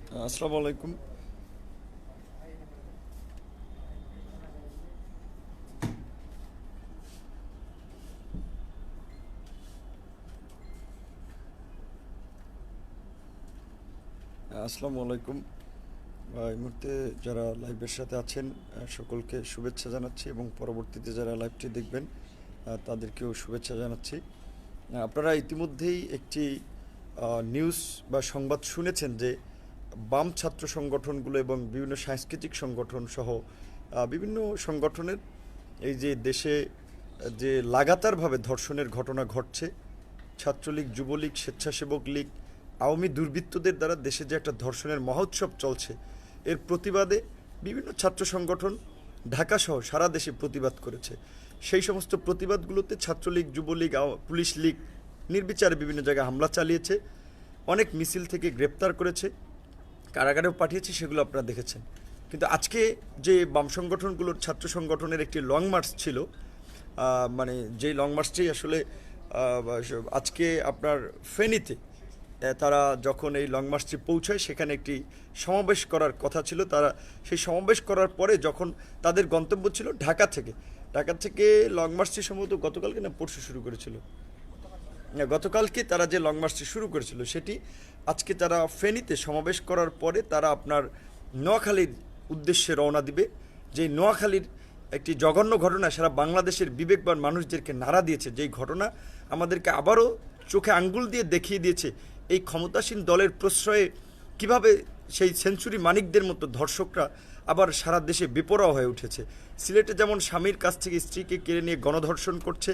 আসসালামু আলাইকুম। আসসালামু আলাইকুম। এই মুহূর্তে যারা লাইভের সাথে আছেন সকলকে শুভেচ্ছা জানাচ্ছি এবং পরবর্তীতে যারা লাইভটি দেখবেন তাদেরকেও শুভেচ্ছা জানাচ্ছি। আপনারা ইতিমধ্যেই একটি নিউজ বা সংবাদ শুনেছেন যে বাম ছাত্র সংগঠনগুলো এবং বিভিন্ন সাংস্কৃতিক সংগঠন সহ বিভিন্ন সংগঠনের এই যে দেশে যে লাগাতারভাবে ধর্ষণের ঘটনা ঘটছে, ছাত্রলীগ, যুবলীগ, স্বেচ্ছাসেবক লীগ, আওয়ামী দুর্বৃত্তদের দ্বারা দেশে যে একটা ধর্ষণের মহোৎসব চলছে, এর প্রতিবাদে বিভিন্ন ছাত্র সংগঠন ঢাকাসহ সারা দেশে প্রতিবাদ করেছে। সেই সমস্ত প্রতিবাদগুলোতে ছাত্রলীগ, যুবলীগ, পুলিশ লীগ নির্বিচারে বিভিন্ন জায়গায় হামলা চালিয়েছে, অনেক মিছিল থেকে গ্রেপ্তার করেছে, কারাগারেও পাঠিয়েছে, সেগুলো আপনারা দেখেছেন। কিন্তু আজকে যে বাম সংগঠনগুলোর ছাত্র সংগঠনের একটি লং মার্চ ছিল, মানে যেই লং মার্চটি আসলে আজকে আপনার ফেনীতে তারা যখন এই লং মার্চটি পৌঁছায় সেখানে একটি সমাবেশ করার কথা ছিল। তারা সেই সমাবেশ করার পরে যখন তাদের গন্তব্য ছিল ঢাকা থেকে লং মার্চটি সম্ভবত গতকালকে না পরশু শুরু করেছিল, গতকালকে তারা যে লং মার্চটি শুরু করেছিল সেটি আজকে তারা ফেনীতে সমাবেশ করার পরে তারা আপনার নোয়াখালীর উদ্দেশ্যে রওনা দিবে। যে নোয়াখালীর একটি জঘন্য ঘটনা সারা বাংলাদেশের বিবেকবান মানুষদেরকে নাড়া দিয়েছে, যেই ঘটনা আমাদেরকে আবারও চোখে আঙ্গুল দিয়ে দেখিয়ে দিয়েছে এই ক্ষমতাসীন দলের প্রশ্রয়ে কিভাবে সেই সেঞ্চুরি মানিকদের মতো ধর্ষকরা আবার সারা দেশে বেপরোয়া হয়ে উঠেছে। সিলেটে যেমন স্বামীর কাছ থেকে স্ত্রীকে কেড়ে নিয়ে গণধর্ষণ করছে,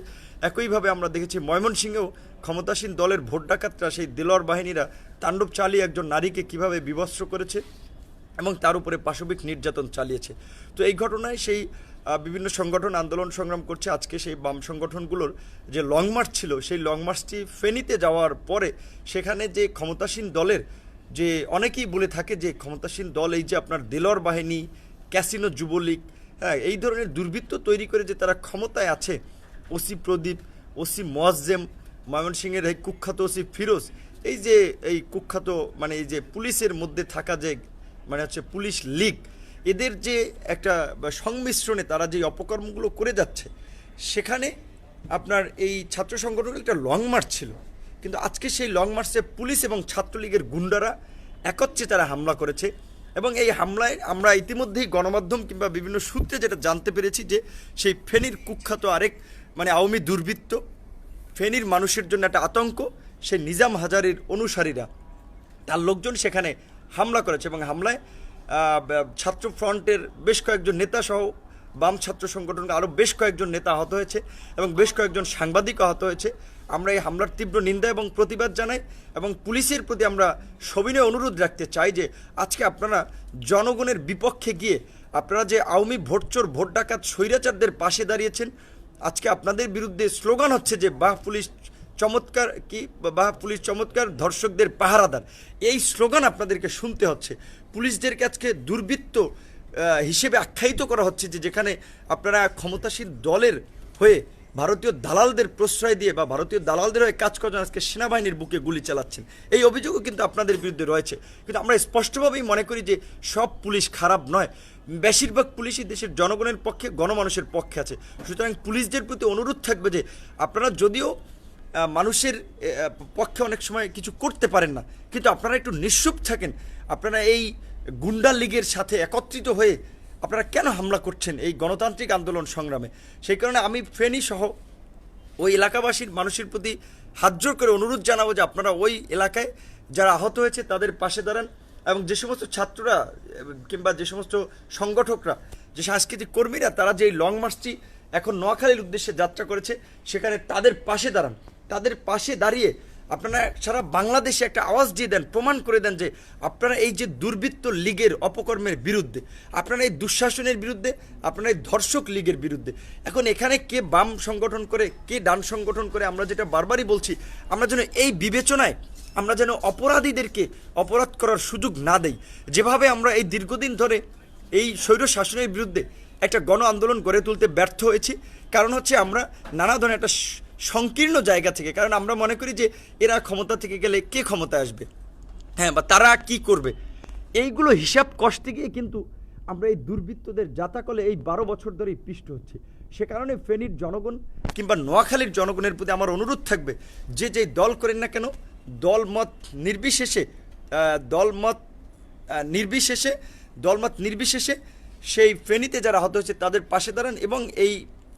একইভাবে আমরা দেখেছি ময়মনসিংহেও ক্ষমতাসীন দলের ভোট ডাকাতরা, সেই দেলোয়ার বাহিনীরা তাণ্ডব চালিয়ে একজন নারীকে কিভাবে বিবস্ত্র করেছে এবং তার উপরে পাশবিক নির্যাতন চালিয়েছে। তো এই ঘটনায় সেই বিভিন্ন সংগঠন আন্দোলন সংগ্রাম করছে। আজকে সেই বাম সংগঠনগুলোর যে লং মার্চ ছিল, সেই লং মার্চটি ফেনীতে যাওয়ার পরে সেখানে যে ক্ষমতাসীন দলের যে অনেকেই বলে থাকে যে ক্ষমতাসীন দল এই যে আপনার দেলোয়ার বাহিনী, ক্যাসিনো, যুবলীগ, হ্যাঁ, এই ধরনের দুর্বৃত্ত তৈরি করে যে তারা ক্ষমতায় আছে, ওসি প্রদীপ, ওসি মোয়াজ্জেম, ময়মনসিংহের এই কুখ্যাত ওসি ফিরোজ, এই যে এই কুখ্যাত মানে এই যে পুলিশের মধ্যে থাকা যে মানে হচ্ছে পুলিশ লীগ, এদের যে একটা সংমিশ্রণে তারা যে অপকর্মগুলো করে যাচ্ছে, সেখানে আপনার এই ছাত্র সংগঠনের একটা লং মার্চ ছিল। কিন্তু আজকে সেই লং মার্চে পুলিশ এবং ছাত্রলীগের গুন্ডারা একত্রে তারা হামলা করেছে এবং এই হামলায় আমরা ইতিমধ্যেই গণমাধ্যম কিংবা বিভিন্ন সূত্রে যেটা জানতে পেরেছি যে সেই ফেনীর কুখ্যাত আরেক মানে আওয়ামী দুর্বৃত্ত, ফেনীর মানুষের জন্য একটা আতঙ্ক, সেই নিজাম হাজারের অনুসারীরা, তার লোকজন সেখানে হামলা করেছে এবং হামলায় ছাত্র ফ্রন্টের বেশ কয়েকজন নেতা সহ বাম ছাত্র সংগঠনের আরও বেশ কয়েকজন নেতা আহত হয়েছে এবং বেশ কয়েকজন সাংবাদিক আহত হয়েছে। আমরা এই হামলার তীব্র নিন্দা এবং প্রতিবাদ জানাই এবং পুলিশের প্রতি আমরা সবিনয় অনুরোধ রাখতে চাই যে আজকে আপনারা জনগণের বিপক্ষে গিয়ে আপনারা যে আওয়ামী ভোটচোর, ভোট ডাকাত, স্বৈরাচারদের পাশে দাঁড়িয়েছেন, আজকে আপনাদের বিরুদ্ধে স্লোগান হচ্ছে যে বাহ পুলিশ চমৎকার, কি বাহ পুলিশ চমৎকার, ধর্ষকদের পাহারাদার, এই স্লোগান আপনাদেরকে শুনতে হচ্ছে। পুলিশদেরকে আজকে দুর্বৃত্ত হিসেবে আখ্যায়িত করা হচ্ছে, যে যেখানে আপনারা ক্ষমতাসীন দলের হয়ে ভারতীয় দালালদের প্রশ্রয় দিয়ে বা ভারতীয় দালালদের হয়ে কাজ করেন, আজকে সেনাবাহিনীর বুকে গুলি চালাচ্ছেন। এই অভিযোগও কিন্তু আপনাদের বিরুদ্ধে রয়েছে। কিন্তু আমরা স্পষ্টভাবেই মনে করি যে সব পুলিশ খারাপ নয়, বেশিরভাগ পুলিশই দেশের জনগণের পক্ষে, গণমানুষের পক্ষে আছে। সুতরাং পুলিশদের প্রতি অনুরোধ থাকবে যে আপনারা যদিও মানুষের পক্ষে অনেক সময় কিছু করতে পারেন না, কিন্তু আপনারা একটু নিশ্চুপ থাকেন। আপনারা এই গুন্ডা লীগের সাথে একত্রিত হয়ে আপনারা কেন হামলা করছেন এই গণতান্ত্রিক আন্দোলন সংগ্রামে? সেই কারণে আমি ফেনী সহ ওই এলাকাবাসীর মানুষের প্রতি হাত জোর করে অনুরোধ জানাবো যে আপনারা ওই এলাকায় যারা আহত হয়েছে তাদের পাশে দাঁড়ান এবং যে সমস্ত ছাত্ররা কিংবা যে সমস্ত সংগঠকরা, যে সাংস্কৃতিক কর্মীরা তারা যে লং মার্চটি এখন নোয়াখালীর উদ্দেশ্যে যাত্রা করেছে, সেখানে তাদের পাশে দাঁড়ান। তাদের পাশে দাঁড়িয়ে আপনারা সারা বাংলাদেশে একটা আওয়াজ দিয়ে দেন, প্রমাণ করে দেন যে আপনারা এই যে দুর্বৃত্ত লীগের অপকর্মের বিরুদ্ধে, আপনারা এই দুঃশাসনের বিরুদ্ধে, আপনারা এই ধর্ষক লীগের বিরুদ্ধে। এখন এখানে কে বাম সংগঠন করে, কে ডান সংগঠন করে, আমরা যেটা বারবারই বলছি, আমরা যেন এই বিবেচনায় আমরা যেন অপরাধীদেরকে অপরাধ করার সুযোগ না দেই। যেভাবে আমরা এই দীর্ঘদিন ধরে এই স্বৈর শাসনের বিরুদ্ধে একটা গণ আন্দোলন গড়ে তুলতে ব্যর্থ হয়েছি, কারণ হচ্ছে আমরা নানা ধরনের একটা সংকীর্ণ জায়গা থেকে, কারণ আমরা মনে করি যে এরা ক্ষমতা থেকে গেলে কে ক্ষমতায় আসবে, হ্যাঁ, বা তারা কি করবে, এইগুলো হিসাব কষতে গিয়ে কিন্তু আমরা এই দুর্বৃত্তদের জাতাকলে এই 12 বছর ধরেই পিষ্ট হচ্ছে। সে কারণে ফেনীর জনগণ কিংবা নোয়াখালীর জনগণের প্রতি আমার অনুরোধ থাকবে, যে যেই দল করেন না কেন, দলমত নির্বিশেষে দলমত নির্বিশেষে সেই ফেনীতে যারা আহত হয়েছে তাদের পাশে দাঁড়ান, এবং এই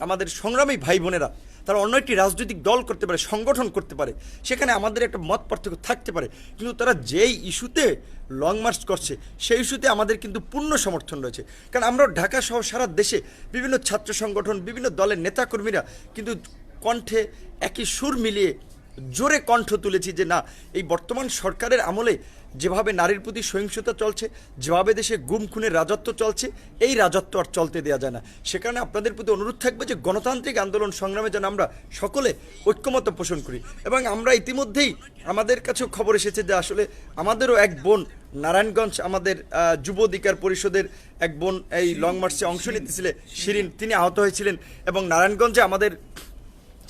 আমাদের সংগ্রামী ভাই বোনেরা তারা অন্য একটি রাজনৈতিক দল করতে পারে, সংগঠন করতে পারে, সেখানে আমাদের একটা মত পার্থক্য থাকতে পারে, কিন্তু তারা যেই ইস্যুতে লং মার্চ করছে সেই ইস্যুতে আমাদের কিন্তু পূর্ণ সমর্থন রয়েছে। কারণ আমরা ঢাকা সহ সারা দেশে বিভিন্ন ছাত্র সংগঠন, বিভিন্ন দলের নেতাকর্মীরা কিন্তু কণ্ঠে একই সুর মিলিয়ে জোরে কণ্ঠ তুলেছি যে না, এই বর্তমান সরকারের আমলে যেভাবে নারীর প্রতি সহিংসতা চলছে, যেভাবে দেশে গুম খুনের রাজত্ব চলছে, এই রাজত্ব আর চলতে দেওয়া যায় না। সে কারণে আপনাদের প্রতি অনুরোধ থাকবে যে গণতান্ত্রিক আন্দোলন সংগ্রামে যেন আমরা সকলে ঐক্যমত্য পোষণ করি। এবং আমরা ইতিমধ্যেই আমাদের কাছেও খবর এসেছে যে আসলে আমাদেরও এক বোন নারায়ণগঞ্জ, আমাদের যুব অধিকার পরিষদের এক বোন এই লং মার্চে অংশ নিতেছিলেন, শিরিন, তিনি আহত হয়েছিলেন। এবং নারায়ণগঞ্জে আমাদের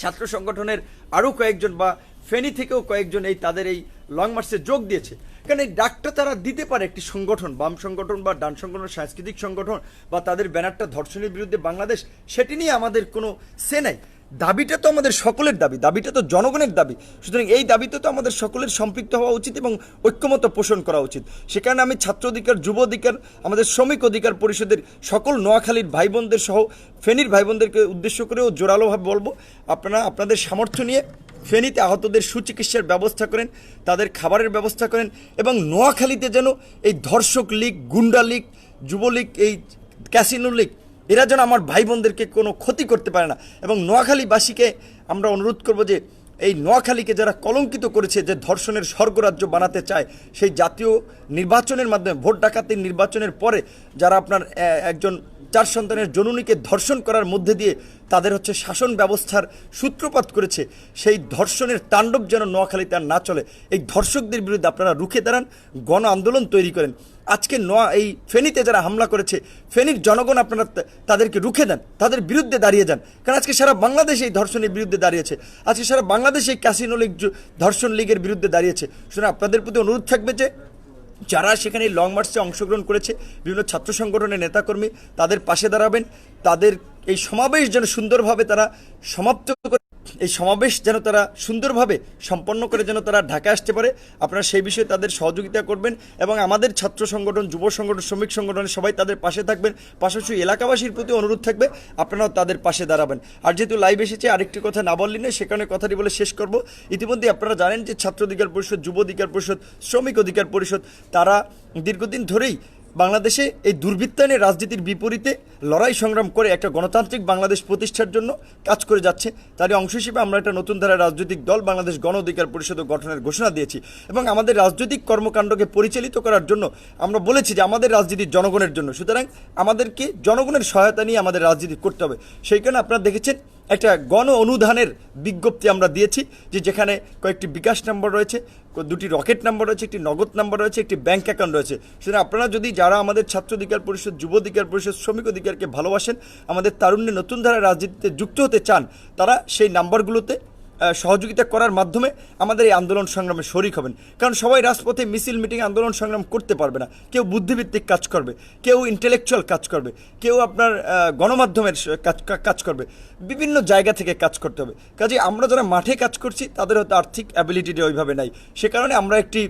ছাত্র সংগঠনের আরও কয়েকজন বা ফেনী থেকেও কয়েকজন এই তাদের এই লং মার্চে যোগ দিয়েছে। কারণ এই ডাকটা তারা দিতে পারে একটি সংগঠন, বাম সংগঠন বা ডান সংগঠন, সাংস্কৃতিক সংগঠন, বা তাদের ব্যানারটা ধর্ষণের বিরুদ্ধে বাংলাদেশ, সেটি নিয়ে আমাদের কোনো সে নাই। দাবিটা তো আমাদের সকলের দাবি, দাবিটা তো জনগণের দাবি। সুতরাং এই দাবিতে তো আমাদের সকলের সম্পৃক্ত হওয়া উচিত এবং ঐক্যমত পোষণ করা উচিত। সে কারণে আমি ছাত্র অধিকার, যুব অধিকার, আমাদের শ্রমিক অধিকার পরিষদের সকল নোয়াখালীর ভাই বোনদের সহ ফেনীর ভাই বোনদেরকে উদ্দেশ্য করেও জোরালোভাবে বলবো, আপনারা আপনাদের সামর্থ্য নিয়ে ফেনীতে আহতদের সুচিকিৎসার ব্যবস্থা করেন, তাদের খাবারের ব্যবস্থা করেন, এবং নোয়াখালীতে যেন এই ধর্ষক লীগ, গুন্ডা লীগ, যুবলীগ, এই ক্যাসিনো লীগ, এরা যেন আমার ভাই বোনদেরকে কোনো ক্ষতি করতে পারে না। এবং নোয়াখালীবাসীকে আমরা অনুরোধ করব যে এই নোয়াখালীকে যারা কলঙ্কিত করেছে, যে ধর্ষণের স্বর্গরাজ্য বানাতে চায়, সেই জাতীয় নির্বাচনের মাধ্যমে, ভোট ডাকাতির নির্বাচনের পরে যারা আপনার একজন 4 সন্তানের জননীকে ধর্ষণ করার মধ্যে দিয়ে তাদের হচ্ছে শাসন ব্যবস্থার সূত্রপাত করেছে, সেই ধর্ষণের তাণ্ডব যেন নোয়াখালীতে আর না চলে। এই ধর্ষকদের বিরুদ্ধে আপনারা রুখে দাঁড়ান, গণ আন্দোলন তৈরি করেন। আজকে এই ফেনীতে যারা হামলা করেছে, ফেনীর জনগণ আপনারা তাদেরকে রুখে দেন, তাদের বিরুদ্ধে দাঁড়িয়ে যান। কারণ আজকে সারা বাংলাদেশ এই ধর্ষণের বিরুদ্ধে দাঁড়িয়েছে, আজকে সারা বাংলাদেশ এই ক্যাসিনো লীগ, ধর্ষণ লীগের বিরুদ্ধে দাঁড়িয়েছে। শুনে আপনাদের প্রতি অনুরোধ থাকবে যে যারা সেখানে লং মার্চে অংশগ্রহণ করেছে, বিভিন্ন ছাত্র সংগঠনের নেতাকর্মী, তাদের পাশে দাঁড়াবেন। তাদের এই সমাবেশ যেন সুন্দরভাবে তারা সমাপ্ত করে, এই সমাবেশ যেন তারা সুন্দরভাবে সম্পন্ন করে যেন তারা ঢাকা আসতে পারে, আপনারা সেই বিষয়ে তাদের সহযোগিতা করবেন। এবং আমাদের ছাত্র সংগঠন, যুব সংগঠন, শ্রমিক সংগঠনের সবাই তাদের পাশে থাকবেন। পাশাপাশি এলাকাবাসীর প্রতি অনুরোধ থাকবে, আপনারাও তাদের পাশে দাঁড়াবেন। আর যেহেতু লাইভ এসেছে, আরেকটি কথা না বললি না, সেখানে কথাটি বলে শেষ করব। ইতিমধ্যে আপনারা জানেন যে ছাত্র অধিকার পরিষদ, যুব অধিকার পরিষদ, শ্রমিক অধিকার পরিষদ, তারা দীর্ঘদিন ধরেই বাংলাদেশে এই দুর্বৃত্তায়নের রাজনীতির বিপরীতে লড়াই সংগ্রাম করে একটা গণতান্ত্রিক বাংলাদেশ প্রতিষ্ঠার জন্য কাজ করে যাচ্ছে। তারই অংশ হিসেবে আমরা একটা নতুন ধারার রাজনৈতিক দল বাংলাদেশ গণ অধিকার পরিষদ গঠনের ঘোষণা দিয়েছি। এবং আমাদের রাজনৈতিক কর্মকাণ্ডকে পরিচালিত করার জন্য আমরা বলেছি যে আমাদের রাজনীতি জনগণের জন্য, সুতরাং আমাদেরকে জনগণের সহায়তা নিয়ে আমাদের রাজনীতি করতে হবে। সেই কারণে আপনারা দেখেছেন একটা গণ অনুদানের বিজ্ঞপ্তি আমরা দিয়েছি, যে যেখানে কয়েকটি বিকাশ নাম্বার রয়েছে, 2টি রকেট নাম্বার রয়েছে, একটি নগদ নাম্বার রয়েছে, একটি ব্যাংক অ্যাকাউন্ট রয়েছে। সুতরাং আপনারা যদি যারা আমাদের ছাত্র অধিকার পরিষদ, যুব অধিকার পরিষদ, শ্রমিক অধিকারকে ভালোবাসেন, আমাদের তারুণ্যে নতুন ধারার রাজনীতিতে যুক্ত হতে চান, তারা সেই নাম্বারগুলোতে সহযোগিতা করার মাধ্যমে আমাদের এই আন্দোলন সংগ্রামে শরিক হবেন। কারণ সবাই রাজপথে মিছিল, মিটিং, আন্দোলন সংগ্রাম করতে পারবে না। কেউ বুদ্ধিভিত্তিক কাজ করবে, কেউ ইন্টেলেকচুয়াল কাজ করবে, কেউ আপনার গণমাধ্যমের কাজ করবে, বিভিন্ন জায়গা থেকে কাজ করতে হবে। কাজে আমরা যারা মাঠে কাজ করছি তাদের হয়তো আর্থিক অ্যাবিলিটিটা ওইভাবে নাই। সে কারণে আমরা একটি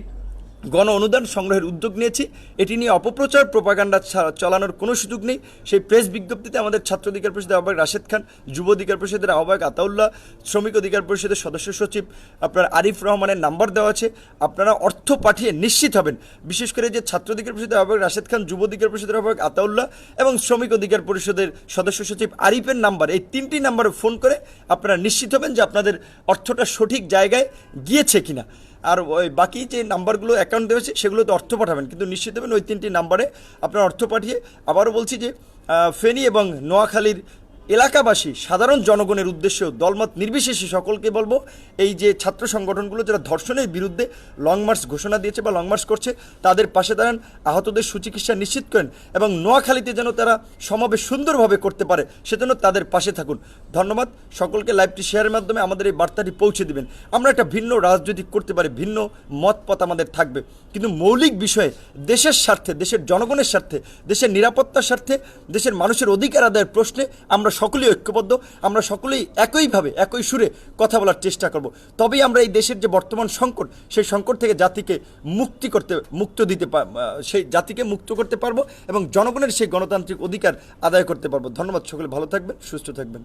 গণ অনুদান সংগ্রহের উদ্যোগ নিয়েছি। এটি নিয়ে অপপ্রচার, প্রোপাগান্ডা চালানোর কোনো সুযোগ নেই। সেই প্রেস বিজ্ঞপ্তিতে আমাদের ছাত্র অধিকার পরিষদের আহ্বায়ক রাশেদ খান, যুব অধিকার পরিষদের আহ্বায়ক আতাউল্লাহ, শ্রমিক অধিকার পরিষদের সদস্য সচিব আপনার আরিফ রহমানের নাম্বার দেওয়া আছে। আপনারা অর্থ পাঠিয়ে নিশ্চিত হবেন, বিশেষ করে যে ছাত্র অধিকার পরিষদের আহ্বায়ক রাশেদ খান, যুব অধিকার পরিষদের আহ্বায়ক আতাউল্লাহ এবং শ্রমিক অধিকার পরিষদের সদস্য সচিব আরিফের নাম্বার, এই 3টি নাম্বারে ফোন করে আপনারা নিশ্চিত হবেন যে আপনাদের অর্থটা সঠিক জায়গায় গিয়েছে কিনা। আর ওই বাকি যে নাম্বারগুলো অ্যাকাউন্ট দেওয়া হয়েছে সেগুলোতে অর্থ পাঠাবেন, কিন্তু নিশ্চিত হবেন ওই 3টি নাম্বারে আপনার অর্থ পাঠিয়ে। আবারও বলছি যে ফেনী এবং নোয়াখালীর এলাকাবাসী সাধারণ জনগণের উদ্দেশ্যেও দলমত নির্বিশেষে সকলকে বলবো, এই যে ছাত্র সংগঠনগুলো যারা ধর্ষণের বিরুদ্ধে লং মার্চ ঘোষণা দিয়েছে বা লং মার্চ করছে, তাদের পাশে দাঁড়ান, আহতদের সুচিকিৎসা নিশ্চিত করেন এবং নোয়াখালীতে যেন তারা সমাবেশ সুন্দরভাবে করতে পারে সেজন্য তাদের পাশে থাকুন। ধন্যবাদ সকলকে। লাইভটি শেয়ারের মাধ্যমে আমাদের এই বার্তাটি পৌঁছে দিবেন। আমরা একটা ভিন্ন রাজনৈতিক করতে পারি, ভিন্ন মতপথ আমাদের থাকবে, কিন্তু মৌলিক বিষয়ে দেশের স্বার্থে, দেশের জনগণের স্বার্থে, দেশের নিরাপত্তার স্বার্থে, দেশের মানুষের অধিকার আদায়ের প্রশ্নে আমরা সকলেই ঐক্যবদ্ধ, আমরা সকলেই একইভাবে একই সুরে কথা বলার চেষ্টা করব। তবেই আমরা এই দেশের যে বর্তমান সংকট, সেই সংকট থেকে জাতিকে সেই জাতিকে মুক্ত করতে পারবো এবং জনগণের সেই গণতান্ত্রিক অধিকার আদায় করতে পারবো। ধন্যবাদ, সকলে ভালো থাকবেন, সুস্থ থাকবেন।